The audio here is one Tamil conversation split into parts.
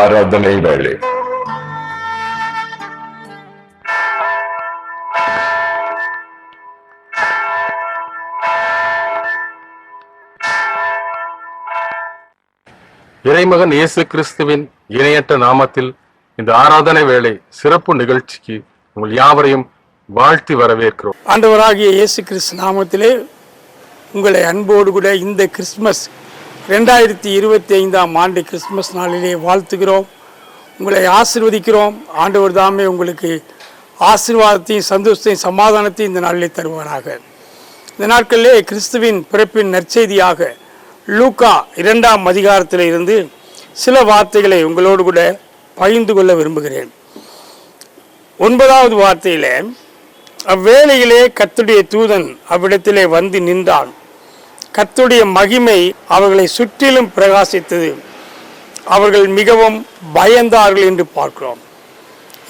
ஆராதனை வேளை. இறைமகன் இயேசு கிறிஸ்துவின் இணையற்ற நாமத்தில் இந்த ஆராதனை வேளை சிறப்பு நிகழ்ச்சிக்கு உங்கள் யாவரையும் வாழ்த்தி வரவேற்கிறோம். ஆண்டவராகிய இயேசு கிறிஸ்து நாமத்திலே உங்களை அன்போடு கூட இந்த கிறிஸ்துமஸ் 2025 ஆண்டு கிறிஸ்துமஸ் நாளிலே வாழ்த்துகிறோம். உங்களை ஆசீர்வதிக்கிறோம். ஆண்டவர் தாமே உங்களுக்கு ஆசீர்வாதத்தையும் சந்தோஷத்தையும் சமாதானத்தையும் இந்த நாளிலே தருவாராக. இந்த நாட்களிலே கிறிஸ்துவின் பிறப்பின் நற்செய்தியாக லூக்கா 2ஆம் அதிகாரத்தில் இருந்து சில வார்த்தைகளை உங்களோடு கூட பகிர்ந்து கொள்ள விரும்புகிறேன். 9வது வார்த்தையிலே, அவ்வேளையிலே கர்த்தருடைய தூதன் அவ்விடத்திலே வந்து நின்றான். கர்த்தருடைய மகிமை அவர்களை சுற்றிலும் பிரகாசித்தது. அவர்கள் மிகவும் பயந்தார்கள் என்று பார்க்கிறோம்.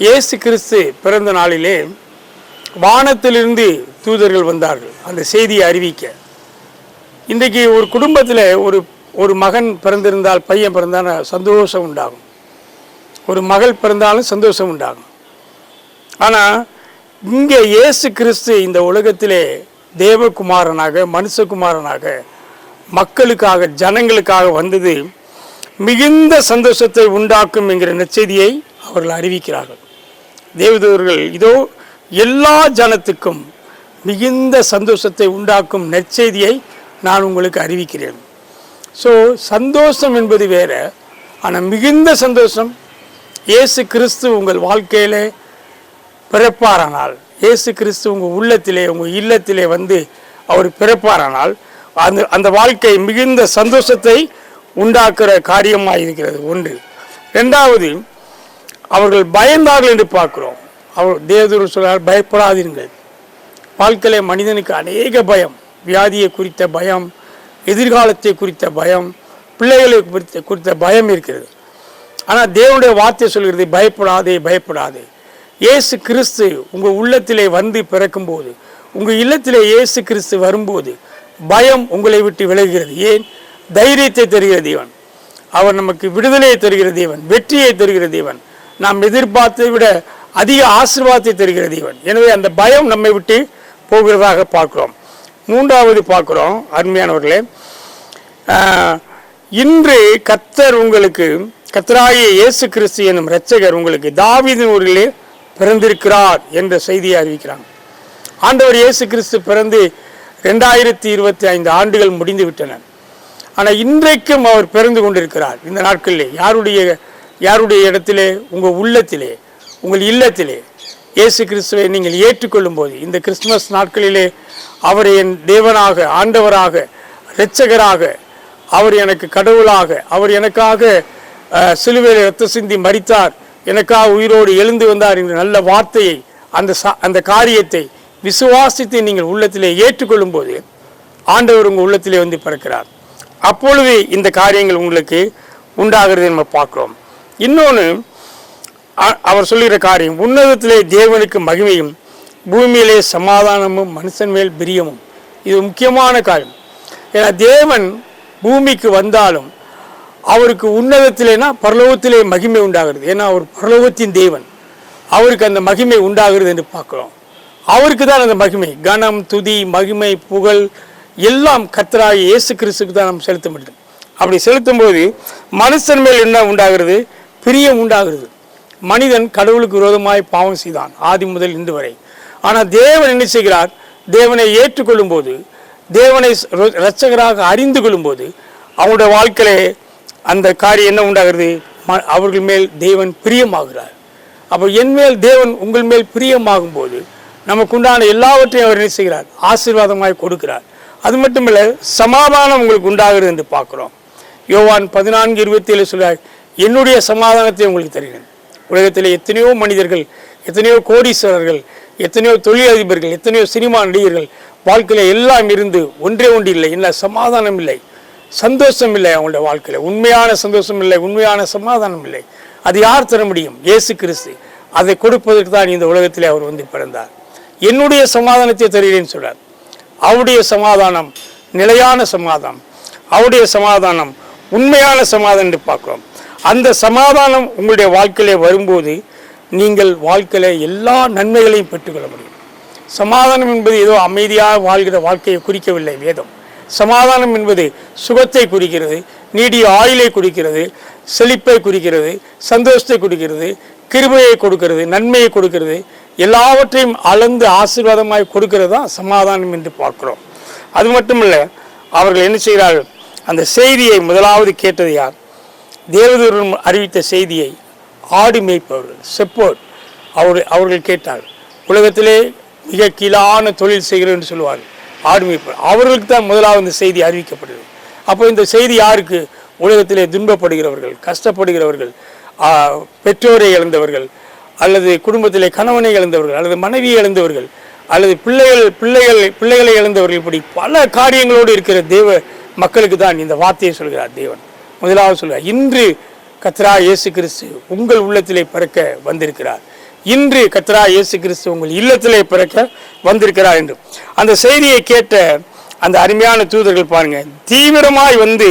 இயேசு கிறிஸ்து பிறந்த நாளிலே வானத்திலிருந்து தூதர்கள் வந்தார்கள் அந்த செய்தியை அறிவிக்க. இன்றைக்கு ஒரு குடும்பத்தில் ஒரு மகன் பிறந்திருந்தால், பையன் பிறந்தால் சந்தோஷம் உண்டாகும். ஒரு மகள் பிறந்தாலும் சந்தோஷம் உண்டாகும். ஆனால் இங்கே இயேசு கிறிஸ்து இந்த உலகத்திலே தேவகுமாரனாக, மனுஷகுமாரனாக, மக்களுக்காக, ஜனங்களுக்காக வந்தது மிகுந்த சந்தோஷத்தை உண்டாக்கும் என்கிற நற்செய்தியை அவர்கள் அறிவிக்கிறார்கள். தேவதூதர்கள் இதோ எல்லா ஜனத்துக்கும் மிகுந்த சந்தோஷத்தை உண்டாக்கும் நற்செய்தியை நான் உங்களுக்கு அறிவிக்கிறேன். ஸோ சந்தோஷம் என்பது வேற, ஆனால் மிகுந்த சந்தோஷம் இயேசு கிறிஸ்து உங்கள் வாழ்க்கையிலே பிறப்பாரானால், இயேசு கிறிஸ்து உங்கள் உள்ளத்திலே, உங்கள் இல்லத்திலே வந்து அவர் பிறப்பாரானால் அந்த வாழ்க்கை மிகுந்த சந்தோஷத்தை உண்டாக்குற காரியமாக இருக்கிறது. ஒன்று. ரெண்டாவது, அவர்கள் பயந்தார்கள் என்று பார்க்கிறோம். அவர் தேவதூதர் சொல்றார், பயப்படாதீர்கள். வாழ்க்கையிலே மனிதனுக்கு அநேக பயம், வியாதியை குறித்த பயம், எதிர்காலத்தை குறித்த பயம், பிள்ளைகளை குறித்த பயம் இருக்கிறது. ஆனால் தேவனுடைய வார்த்தை சொல்கிறது, பயப்படாதே, பயப்படாதே. இயேசு கிறிஸ்து உங்கள் உள்ளத்திலே வந்து பிறக்கும்போது, உங்கள் இல்லத்திலே இயேசு கிறிஸ்து வரும்போது பயம் உங்களை விட்டு விலகுகிறது. ஏன்? தைரியத்தை தருகிற தேவன். அவர் நமக்கு விடுதலையை தருகிற தேவன், வெற்றியை தருகிற தேவன், நாம் எதிர்பார்த்ததை விட அதிக ஆசீர்வாதத்தை தருகிற தேவன். எனவே அந்த பயம் நம்மை விட்டு போகிறதாக பார்க்கிறோம். மூன்றாவது பார்க்கிறோம், அருமையானவர்களே, இன்று கர்த்தர் உங்களுக்கு, கர்த்தராகிய இயேசு கிறிஸ்து என்னும் இரட்சகர் உங்களுக்கு தாவீதின் ஊரிலே பிறந்திருக்கிறார் என்ற செய்தியை அறிவிக்கிறாங்க. ஆண்டவர் இயேசு கிறிஸ்து பிறந்து 2025 ஆண்டுகள் முடிந்து விட்டன. ஆனால் இன்றைக்கும் அவர் பிறந்து கொண்டிருக்கிறார். இந்த நாட்களிலே யாருடைய இடத்திலே? உங்கள் உள்ளத்திலே, உங்கள் இல்லத்திலே இயேசு கிறிஸ்துவை நீங்கள் ஏற்றுக்கொள்ளும் போது, இந்த கிறிஸ்துமஸ் நாட்களிலே அவரை என் தேவனாக, ஆண்டவராக, இரட்சகராக, அவர் எனக்கு கடவுளாக, அவர் எனக்காக சிலுவையில் இரத்த சிந்தி மரித்தார், எனக்காக உயிரோடு எழுந்து வந்தார் என்ற நல்ல வார்த்தையை, அந்த காரியத்தை விசுவாசித்து நீங்கள் உள்ளத்திலே ஏற்றுக்கொள்ளும் போது ஆண்டவர் உங்கள் உள்ளத்திலே வந்து பிறக்கிறார். அப்பொழுது இந்த காரியங்கள் உங்களுக்கு உண்டாகிறது நம்ம பார்க்கிறோம். இன்னொன்று, அவர் சொல்லுகிற காரியம், உன்னதத்திலே தேவனுக்கு மகிமையும், பூமியிலே சமாதானமும், மனுஷன் மேல் பிரியமும். இது முக்கியமான காரியம். ஏன்னா தேவன் பூமிக்கு வந்தாலும் அவருக்கு உன்னதத்திலேனா பரலோகத்திலே மகிமை உண்டாகிறது. ஏன்னா அவர் பரலோகத்தின் தேவன், அவருக்கு அந்த மகிமை உண்டாகிறது என்று பார்க்கிறோம். அவருக்கு தான் அந்த மகிமை, கனம், துதி, மகிமை, புகழ் எல்லாம் கர்த்தராகிய இயேசு கிறிஸ்துக்கு தான் நம்ம செலுத்த முடியும். அப்படி செலுத்தும் போது மனுஷன் மேல் என்ன உண்டாகிறது? பிரியம் உண்டாகிறது. மனிதன் கடவுளுக்கு விரோதமாய் பாவம் செய்தான் ஆதி முதல் இன்று வரை. ஆனால் தேவன் என்ன செய்கிறார்? தேவனை ஏற்றுக்கொள்ளும் போது, தேவனை இரட்சகராக அறிந்து கொள்ளும் போது அவருடைய வாழ்க்கையிலே அந்த காரியம் என்ன உண்டாகிறது? அவர்கள் மேல் தேவன் பிரியமாகிறார். அப்போ என் மேல் தேவன் உங்கள் மேல் பிரியமாகும் போது நமக்கு உண்டான எல்லாவற்றையும் அவர் என்ன செய்கிறார்? ஆசீர்வாதமாய் கொடுக்கிறார். அது மட்டுமல்ல, சமாதானம் உங்களுக்கு உண்டாகிறது என்று பார்க்கிறோம். யோவான் 14:27 சொல்றார், என்னுடைய சமாதானத்தை உங்களுக்கு தருகிறேன். உலகத்தில் எத்தனையோ மனிதர்கள், எத்தனையோ கோடீஸ்வரர்கள், எத்தனையோ தொழிலதிபர்கள், எத்தனையோ சினிமா நடிகர்கள் வாழ்க்கையில எல்லாம் இருந்து ஒன்றே ஒன்று இல்லை, என்ன? சமாதானம் இல்லை, சந்தோஷம் இல்லை. அவங்களுடைய வாழ்க்கையில உண்மையான சந்தோஷம் இல்லை, உண்மையான சமாதானம் இல்லை. அது யார் தர முடியும்? இயேசு கிறிஸ்து. அதை கொடுப்பதற்கு தான் இந்த உலகத்திலே அவர் வந்து பிறந்தார். என்னுடைய சமாதானத்தை தருகிறேன்னு சொல்றார். அவருடைய சமாதானம் நிலையான சமாதானம், அவருடைய சமாதானம் உண்மையான சமாதானம் என்று பார்க்கிறோம். அந்த சமாதானம் உங்களுடைய வாழ்க்கையிலே வரும்போது நீங்கள் வாழ்க்கையில எல்லா நன்மைகளையும் பெற்றுக்கொள்ள முடியும். சமாதானம் என்பது ஏதோ அமைதியாக வாழ்கிற வாழ்க்கையை குறிக்கவில்லை வேதம். சமாதானம் என்பது சுகத்தை குறிக்கிறது, நீடிய ஆயுளை குறிக்கிறது, செழிப்பை குறிக்கிறது, சந்தோஷத்தை குறிக்கிறது, கிருபையை கொடுக்கிறது, நன்மையை கொடுக்கிறது, எல்லாவற்றையும் அளந்து ஆசீர்வாதமாய் கொடுக்கிறது தான் சமாதானம் என்று பார்க்கிறோம். அது மட்டுமல்ல, அவர்கள் என்ன செய்கிறார்கள்? அந்த செய்தியை முதலாவது கேட்டது யார்? தேவதூதன் அறிவித்த செய்தியை ஆடு மேய்ப்பவர்கள், செப்போர்ட், அவர்கள் கேட்டார்கள். உலகத்திலே மிக கீழான தொழில் செய்கிறோம் என்று சொல்லுவார்கள் ஆடு மேய்ப்பவர். அவர்களுக்கு தான் முதலாவது இந்த செய்தி அறிவிக்கப்படுகிறது. அப்போ இந்த செய்தி யாருக்கு? உலகத்திலே துன்பப்படுகிறவர்கள், கஷ்டப்படுகிறவர்கள், பெற்றோரை இழந்தவர்கள், அல்லது குடும்பத்திலே கணவனை இழந்தவர்கள், அல்லது மனைவியை இழந்தவர்கள், அல்லது பிள்ளைகளை இழந்தவர்கள், இப்படி பல காரியங்களோடு இருக்கிற தேவ மக்களுக்கு தான் இந்த வார்த்தையை சொல்கிறார் தேவன். முதலாவது சொல்கிறார், இன்று கர்த்தராகிய இயேசு கிறிஸ்து உங்கள் உள்ளத்திலே பிறக்க வந்திருக்கிறார். இன்று கர்த்தராகிய இயேசு கிறிஸ்து உங்கள் இல்லத்திலே பிறக்க வந்திருக்கிறார் என்று அந்த செய்தியை கேட்ட அந்த அருமையான தூதர்கள் பாருங்க, தீவிரமாய் வந்து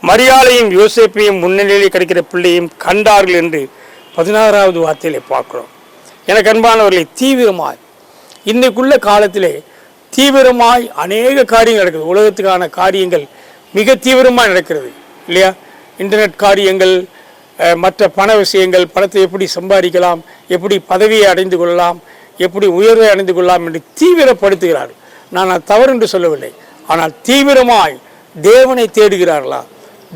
மரியாதையும் யோசேப்பையும் முன்னிலையில் கிடைக்கிற பிள்ளையும் கண்டார்கள் என்று 16வது வார்த்தையிலே பார்க்கிறோம். எனக்கு அன்பானவர்களை, தீவிரமாய் இன்னைக்குள்ள காலத்திலே தீவிரமாய் அநேக காரியங்கள் நடக்குது. உலகத்துக்கான காரியங்கள் மிக தீவிரமாக நடக்கிறது இல்லையா? இன்டர்நெட் காரியங்கள், மற்ற பண விஷயங்கள், பணத்தை எப்படி சம்பாதிக்கலாம், எப்படி பதவியை அடைந்து கொள்ளலாம், எப்படி உயர்வை அடைந்து கொள்ளலாம் என்று தீவிரப்படுத்துகிறார்கள். நான் தவறு என்று சொல்லவில்லை. ஆனால் தீவிரமாய் தேவனை தேடுகிறார்களா?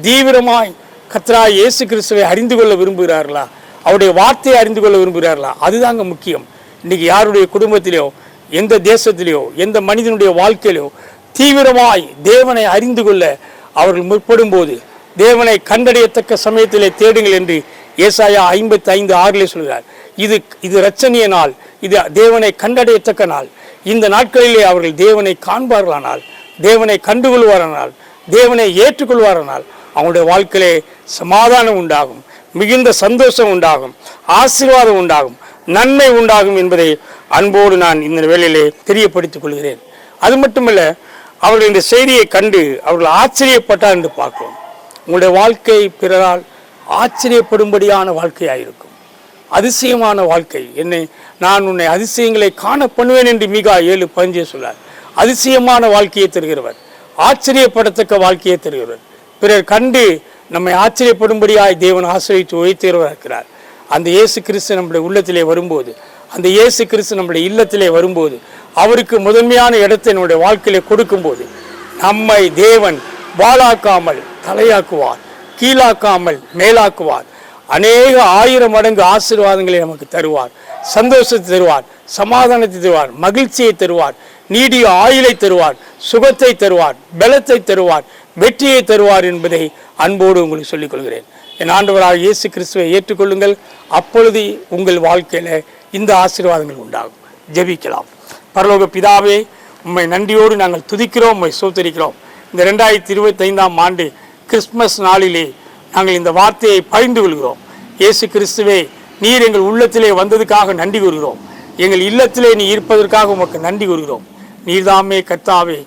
தீவிரமாய் கர்த்தராகிய இயேசு கிறிஸ்துவை அறிந்து கொள்ள விரும்புகிறார்களா? அவருடைய வார்த்தையை அறிந்து கொள்ள விரும்புகிறார்களா? அதுதாங்க முக்கியம். இன்னைக்கு யாருடைய குடும்பத்திலேயோ, எந்த தேசத்திலேயோ, எந்த மனிதனுடைய வாழ்க்கையிலோ தீவிரமாய் தேவனை அறிந்து கொள்ள அவர்கள் முற்படும் போது, தேவனை கண்டறியத்தக்க சமயத்திலே தேடுங்கள் என்று ஏசாயா 55:6 சொல்கிறார். இது இரட்சணிய நாள், இது தேவனை கண்டறியத்தக்க நாள். இந்த நாட்களிலே அவர்கள் தேவனை காண்பார்களானால், தேவனை கண்டுகொள்வாரானால், தேவனை ஏற்றுக்கொள்வாரானால் அவங்களுடைய வாழ்க்கையிலே சமாதானம் உண்டாகும், மிகுந்த சந்தோஷம் உண்டாகும், ஆசீர்வாதம் உண்டாகும், நன்மை உண்டாகும் என்பதை அன்போடு நான் இந்த வேளையிலே தெரியப்படுத்திக் கொள்கிறேன். அது மட்டுமல்ல, அவர்கள் இந்த செய்தியை கண்டு அவர்கள் ஆச்சரியப்பட்டார் என்று பார்க்கிறோம். உங்களுடைய வாழ்க்கை பிறரால் ஆச்சரியப்படும்படியான வாழ்க்கையாயிருக்கும், அதிசயமான வாழ்க்கை. நான் உன்னை அதிசயங்களை காண பண்ணுவேன் என்று மீகா 7:15 சொல்லார். அதிசயமான வாழ்க்கையை தருகிறவர், ஆச்சரியப்படத்தக்க வாழ்க்கையை தருகிறவர். பிறர் கண்டு நம்மை ஆச்சரியப்படும்படியாய் தேவன் ஆசிரியத்து உயர்த்துகிறவர் இருக்கிறார். அந்த இயேசு கிறிஸ்து நம்முடைய உள்ளத்திலே வரும்போது, அந்த இயேசு கிறிஸ்து நம்முடைய இல்லத்திலே வரும்போது, அவருக்கு முதன்மையான இடத்தை நம்முடைய வாழ்க்கையிலே கொடுக்கும்போது, நம்மை தேவன் வாளாக்காமல் தலையாக்குவார், கீழாக்காமல் மேலாக்குவார். அநேக 1000 மடங்கு ஆசீர்வாதங்களை நமக்கு தருவார், சந்தோஷத்தை தருவார், சமாதானத்தை தருவார், மகிழ்ச்சியை தருவார், நீடிய ஆயுளை தருவார், சுகத்தை தருவார், பலத்தை தருவார், வெற்றியை தருவார் என்பதை அன்போடு உங்களுக்கு சொல்லிக் கொள்கிறேன். என் ஆண்டவராகிய இயேசு கிறிஸ்துவை ஏற்றுக்கொள்ளுங்கள். அப்பொழுது உங்கள் வாழ்க்கையில இந்த ஆசீர்வாதங்கள் உண்டாகும். ஜெபிக்கலாம். பரலோக பிதாவே, உம்மை நன்றியோடு நாங்கள் துதிக்கிறோம், உம்மை ஸ்தோத்திரிக்கிறோம். இந்த 2025ஆம் ஆண்டு கிறிஸ்துமஸ் நாளிலே நாங்கள் இந்த வார்த்தையை பகிர்ந்து கொள்கிறோம். இயேசு கிறிஸ்துவே, நீர் எங்கள் உள்ளத்திலே வந்ததுக்காக நன்றி கூறுகிறோம். எங்கள் இல்லத்திலே நீ இருப்பதற்காக உமக்கு நன்றி கூறுகிறோம். நீர்தாமே கர்த்தாவே,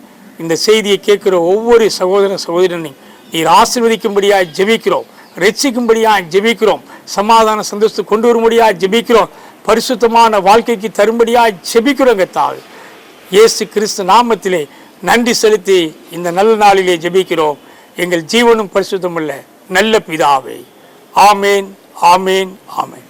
இந்த செய்தியை கேட்கிற ஒவ்வொரு சகோதர சகோதரனையும் நீர் ஆசீர்வதிக்கும்படியாய் ஜெபிக்கிறோம், ரட்சிக்கும்படியாய் ஜெபிக்கிறோம், சமாதான சந்தோஷத்தை கொண்டு வரும்படியாய் ஜெபிக்கிறோம், பரிசுத்தமான வாழ்க்கைக்கு தரும்படியாய் ஜெபிக்கிறோம். கர்த்தாவே, இயேசு கிறிஸ்து நாமத்திலே நன்றி செலுத்தி இந்த நல்ல நாளிலே ஜெபிக்கிறோம். எங்கள் ஜீவனும் பரிசுத்தமுள்ள நல்ல பிதாவே. ஆமேன், ஆமேன், ஆமேன்.